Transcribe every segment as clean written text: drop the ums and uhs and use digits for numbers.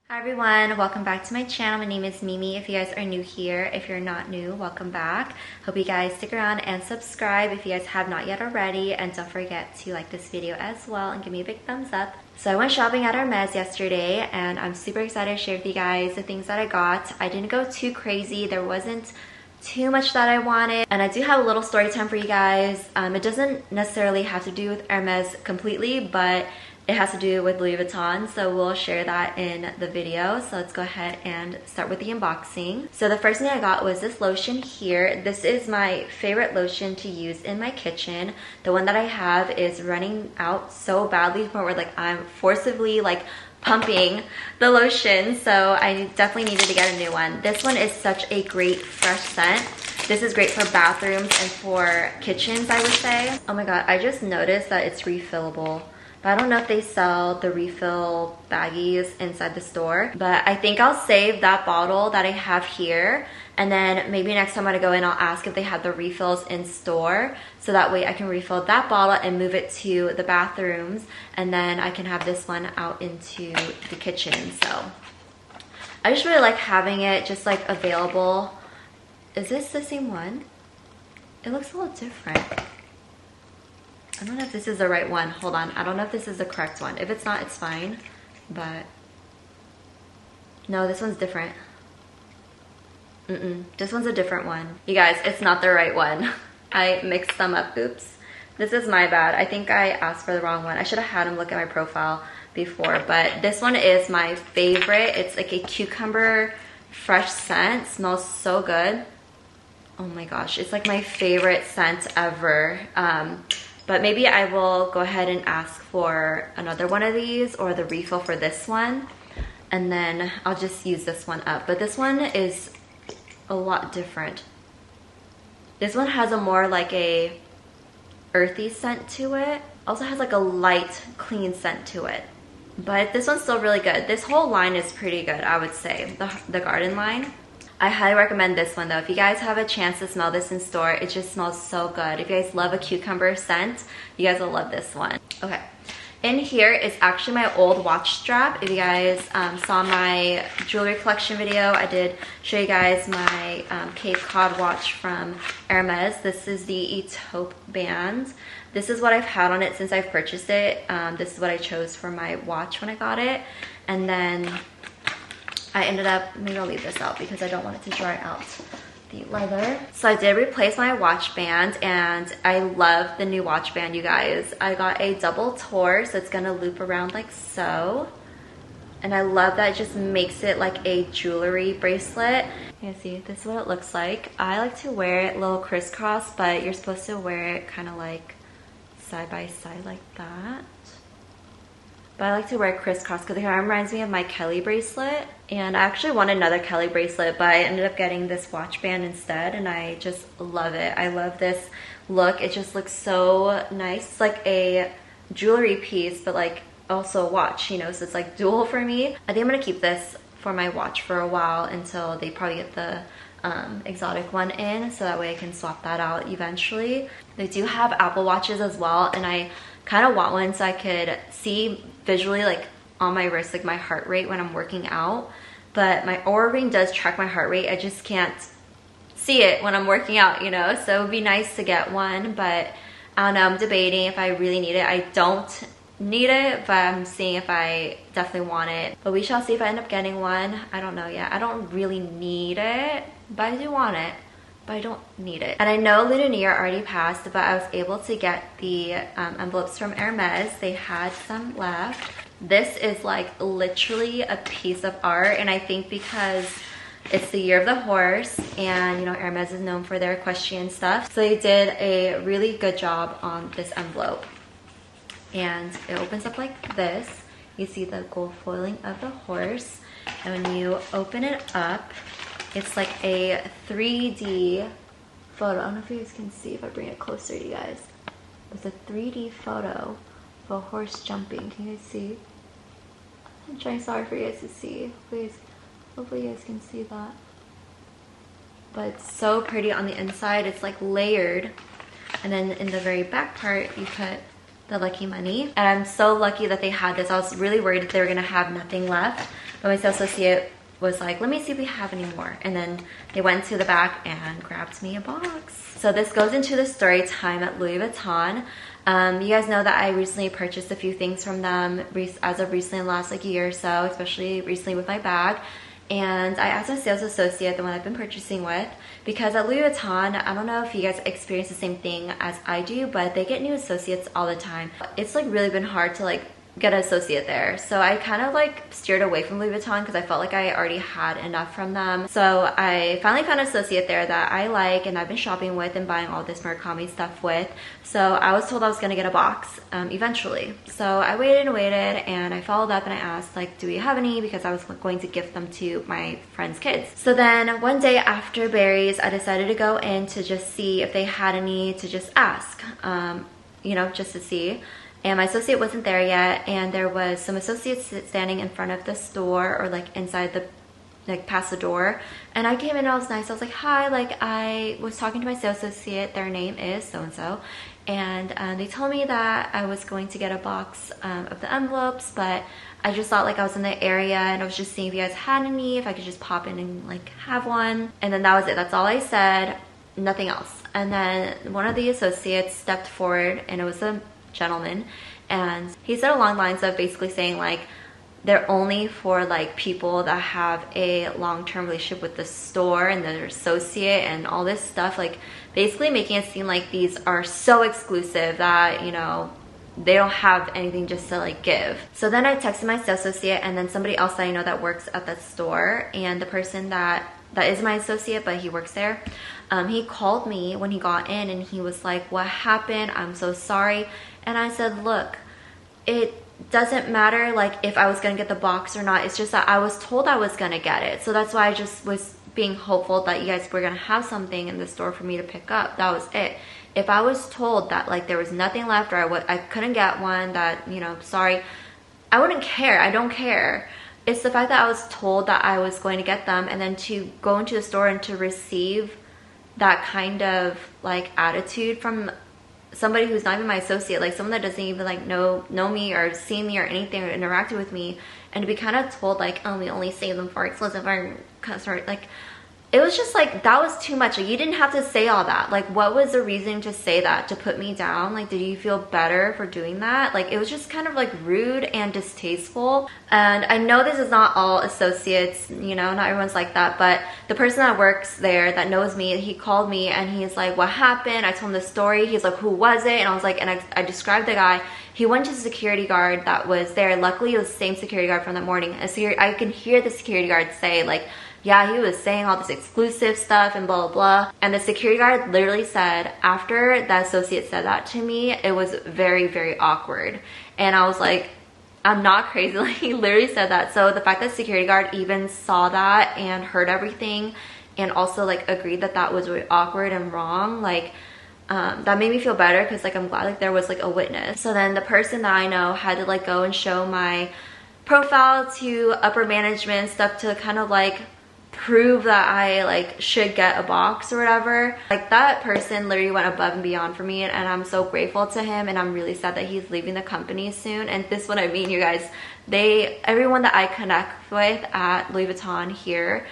Hi everyone, welcome back to my channel. My name is Mimi. If you guys are new here, if you're not new, welcome back. Hope you guys stick around and subscribe if you guys have not yet already, and don't forget to like this video as well and give me a big thumbs up. So I went shopping at Hermes yesterday and I'm super excited to share with you guys the things that I got. I didn't go too crazy. There wasn't too much that I wanted, and I do have a little story time for you guys. It doesn't necessarily have to do with Hermes completely, but it has to do with Louis Vuitton, so we'll share that in the video. So let's go ahead and start with the unboxing. So the first thing I got was this lotion here. This is my favorite lotion to use in my kitchen. The one that I have is running out so badly to the point where like I'm forcibly like pumping the lotion, so I definitely needed to get a new one. This one is such a great fresh scent. This is great for bathrooms and for kitchens, I would say. Oh my god, I just noticed that it's refillable. But I don't know if they sell the refill baggies inside the store, but I think I'll save that bottle that I have here, and then maybe next time when I go in I'll ask if they have the refills in store, so that way I can refill that bottle and move it to the bathrooms, and then I can have this one out into the kitchen. So I just really like having it just like available. Is this the same one? It looks a little different. I don't know if this is the right one. Hold on. I don't know if this is the correct one. If it's not, it's fine. But no, this one's different. This one's a different one. You guys, it's not the right one. I mixed them up. Oops. This is my bad. I think I asked for the wrong one. I should have had him look at my profile before. But this one is my favorite. It's like a cucumber fresh scent. Smells so good. Oh my gosh. It's like my favorite scent ever. But maybe I will go ahead and ask for another one of these or the refill for this one, and then I'll just use this one up. But this one is a lot different. This one has a more like a earthy scent to it. Also has like a light, clean scent to it. But this one's still really good. This whole line is pretty good, I would say, the garden line. I highly recommend this one though. If you guys have a chance to smell this in store, it just smells so good. If you guys love a cucumber scent, you guys will love this one. Okay, in here is actually my old watch strap. If you guys saw my jewelry collection video, I did show you guys my Cape Cod watch from Hermes. This is the Taupe band. This is what I've had on it since I've purchased it. This is what I chose for my watch when I got it. And then I ended up, maybe I'll leave this out because I don't want it to dry out the leather. So I did replace my watch band, and I love the new watch band, you guys. I got a double tour, so it's gonna loop around like so. And I love that it just makes it like a jewelry bracelet. You can see, this is what it looks like. I like to wear it a little crisscross, but you're supposed to wear it kind of like side by side like that. But I like to wear crisscross because it kind of reminds me of my Kelly bracelet. And I actually want another Kelly bracelet, but I ended up getting this watch band instead, and I just love it. I love this look. It just looks so nice. It's like a jewelry piece, but like also a watch, you know, so it's like dual for me. I think I'm gonna keep this for my watch for a while until they probably get the exotic one in, so that way I can swap that out eventually. They do have Apple Watches as well, and I kind of want one so I could see visually like on my wrist like my heart rate when I'm working out. But my Oura Ring does track my heart rate. I just can't see it when I'm working out, you know, so it would be nice to get one. But I don't know, I'm debating if I really need it. I don't need it, but I'm seeing if I definitely want it. But we shall see if I end up getting one. I don't know yet. I don't really need it, but I do want it. But I don't need it. And I know Lunar already passed, but I was able to get the envelopes from Hermes. They had some left. This is like literally a piece of art, and I think because it's the year of the horse, and you know Hermes is known for their equestrian stuff, so they did a really good job on this envelope. And it opens up like this. You see the gold foiling of the horse, and when you open it up, it's like a 3D photo. I don't know if you guys can see if I bring it closer to you guys. It's a 3D photo of a horse jumping. Can you guys see? I'm trying so hard for you guys to see. Please, hopefully you guys can see that. But it's so pretty on the inside. It's like layered. And then in the very back part, you put the lucky money. And I'm so lucky that they had this. I was really worried that they were gonna have nothing left. but my sales associate was like, let me see if we have any more. And then they went to the back and grabbed me a box. So this goes into the story time at Louis Vuitton. You guys know that I recently purchased a few things from them as of recently in the last like year or so, especially recently with my bag. And I asked my sales associate, the one I've been purchasing with, because at Louis Vuitton, I don't know if you guys experience the same thing as I do, but they get new associates all the time. It's like really been hard to like get an associate there. So I kind of like steered away from Louis Vuitton because I felt like I already had enough from them. So I finally found an associate there that I like and I've been shopping with and buying all this Murakami stuff with. So I was told I was gonna get a box eventually. So I waited and waited and I followed up and I asked like, do we have any? Because I was going to gift them to my friend's kids. So then one day after berries, I decided to go in to just see if they had any, to just ask, you know, just to see. And my associate wasn't there yet, and there was some associates standing in front of the store or like inside the, like past the door. And I came in and I was nice. I was like, hi, like I was talking to my sales associate, their name is so-and-so. And they told me that I was going to get a box of the envelopes, but I just thought like I was in the area and I was just seeing if you guys had any, if I could just pop in and like have one. And then that was it. That's all I said, nothing else. And then one of the associates stepped forward and it was a gentleman, and he said along the lines of basically saying like they're only for like people that have a long-term relationship with the store and their associate and all this stuff, like basically making it seem like these are so exclusive that, you know, they don't have anything just to like give. So then I texted my sales associate and then somebody else that I know that works at that store, and the person that is my associate but he works there, he called me when he got in and he was like, what happened? I'm so sorry. And I said, look, it doesn't matter like if I was gonna get the box or not. It's just that I was told I was gonna get it. So that's why I just was being hopeful that you guys were gonna have something in the store for me to pick up. That was it. If I was told that like there was nothing left or I couldn't get one, that, you know, sorry, I wouldn't care. I don't care. It's the fact that I was told that I was going to get them, and then to go into the store and to receive that kind of like attitude from somebody who's not even my associate, like someone that doesn't even like know me or see me or anything or interacted with me, and to be kind of told like, oh, we only save them for exclusive or customer, like it was just like, that was too much. Like you didn't have to say all that. Like what was the reason to say that, to put me down? Like did you feel better for doing that? Like it was just kind of like rude and distasteful. And I know this is not all associates, you know, not everyone's like that, but the person that works there that knows me, he called me and he's like, what happened? I told him the story. He's like, who was it? And I was like, and I described the guy. He went to the security guard that was there. Luckily it was the same security guard from that morning. I can hear the security guard say like, yeah, he was saying all this exclusive stuff and blah, blah, blah. And the security guard literally said, after that associate said that to me, it was very, very awkward. And I was like, I'm not crazy. Like, he literally said that. So the fact that security guard even saw that and heard everything and also like agreed that that was really awkward and wrong, like that made me feel better, because like I'm glad like there was like a witness. So then the person that I know had to like go and show my profile to upper management stuff to kind of like prove that I like should get a box or whatever. Like that person literally went above and beyond for me, and I'm so grateful to him, and I'm really sad that he's leaving the company soon. And this is what I mean, you guys, everyone that I connect with at Louis Vuitton here,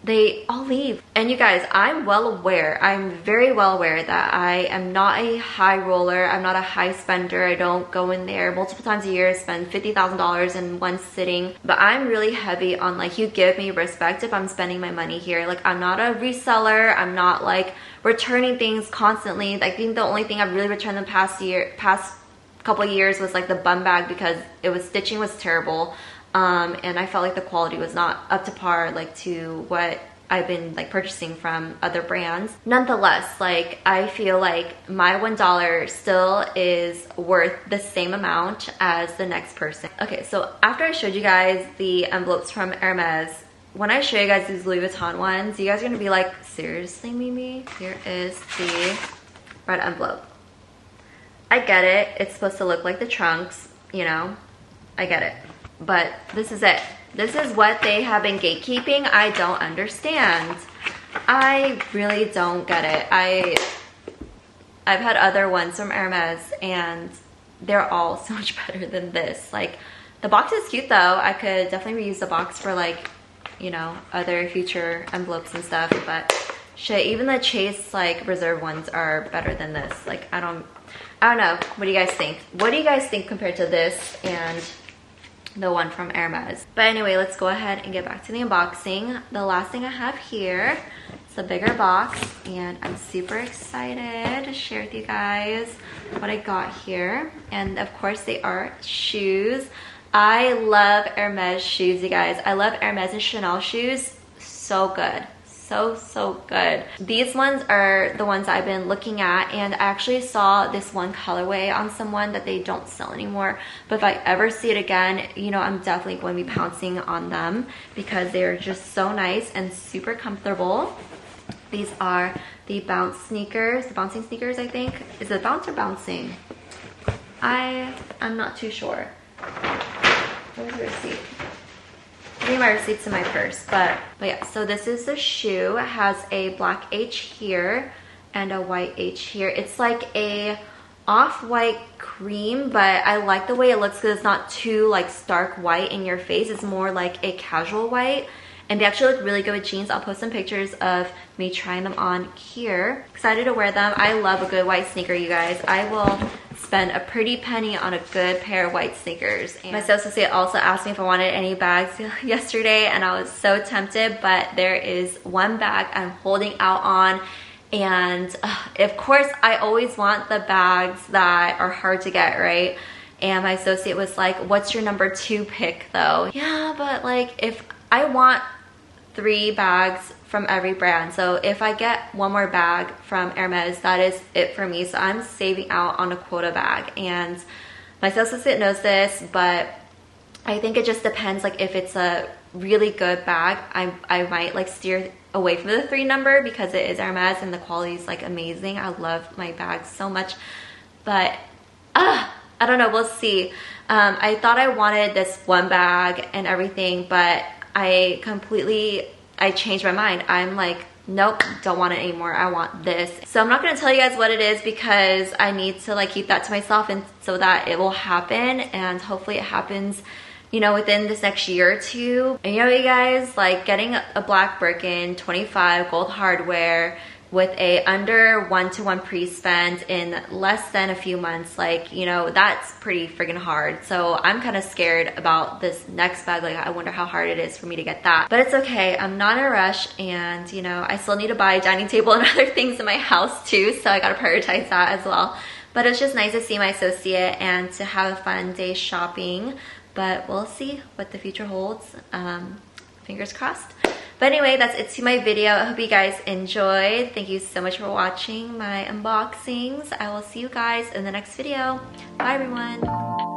they all leave. And you guys, I'm very well aware that I am not a high roller. I'm not a high spender. I don't go in there multiple times a year, spend $50,000 in one sitting. But I'm really heavy on like, you give me respect if I'm spending my money here. Like I'm not a reseller. I'm not like returning things constantly. I think the only thing I've really returned the past couple of years was like the bum bag, because stitching was terrible. And I felt like the quality was not up to par like to what I've been like purchasing from other brands. Nonetheless, like I feel like my $1 still is worth the same amount as the next person. Okay, so after I showed you guys the envelopes from Hermes, when I show you guys these Louis Vuitton ones, you guys are gonna be like, seriously, Mimi? Here is the red envelope. I get it, it's supposed to look like the trunks, you know, I get it. But this is it. This is what they have been gatekeeping. I don't understand. I really don't get it. I've had other ones from Hermes and they're all so much better than this. Like The box is cute though. I could definitely reuse the box for like, you know, other future envelopes and stuff, but shit, even the Chase like reserve ones are better than this. Like I don't know. What do you guys think? What do you guys think compared to this and the one from Hermes? But anyway, let's go ahead and get back to the unboxing. The last thing I have here is a bigger box, and I'm super excited to share with you guys what I got here. And of course they are shoes. I love Hermes shoes, you guys. I love Hermes and Chanel shoes. So good. So good. These ones are the ones I've been looking at, and I actually saw this one colorway on someone that they don't sell anymore. But if I ever see it again, you know, I'm definitely going to be pouncing on them because they're just so nice and super comfortable. These are the bounce sneakers, the bouncing sneakers, I think. Is it bounce or bouncing? I'm not too sure. Where's the receipt? I think my receipt's in my purse, but yeah, so this is the shoe. It has a black H here and a white H here. It's like a off-white cream, but I like the way it looks because it's not too like stark white in your face. It's more like a casual white, and they actually look really good with jeans. I'll post some pictures of me trying them on here. Excited to wear them. I love a good white sneaker, you guys. I will spend a pretty penny on a good pair of white sneakers. And my sales associate also asked me if I wanted any bags yesterday, and I was so tempted, but there is one bag I'm holding out on. And of course I always want the bags that are hard to get, right? And my associate was like, what's your number 2 pick though? Yeah, but like if I want 3 bags from every brand, so if I get one more bag from Hermes, that is it for me. So I'm saving out on a quota bag, and my sales assistant knows this, but I think it just depends. Like if it's a really good bag, I might like steer away from the 3 number because it is Hermes and the quality is like amazing. I love my bags so much, but I don't know, we'll see. I thought I wanted this one bag and everything, but I changed my mind. I'm like, nope, don't want it anymore. I want this. So I'm not going to tell you guys what it is because I need to like keep that to myself, and so that it will happen, and hopefully it happens, you know, within this next year or 2. And you know, you guys, like getting a black Birkin 25 gold hardware with a under 1-to-1 pre-spend in less than a few months, like, you know, that's pretty friggin' hard. So I'm kind of scared about this next bag. Like I wonder how hard it is for me to get that, but it's okay. I'm not in a rush, and you know, I still need to buy a dining table and other things in my house too, so I gotta prioritize that as well. But it's just nice to see my associate and to have a fun day shopping, but we'll see what the future holds. Fingers crossed. But anyway, that's it to my video. I hope you guys enjoyed. Thank you so much for watching my unboxings. I will see you guys in the next video. Bye everyone.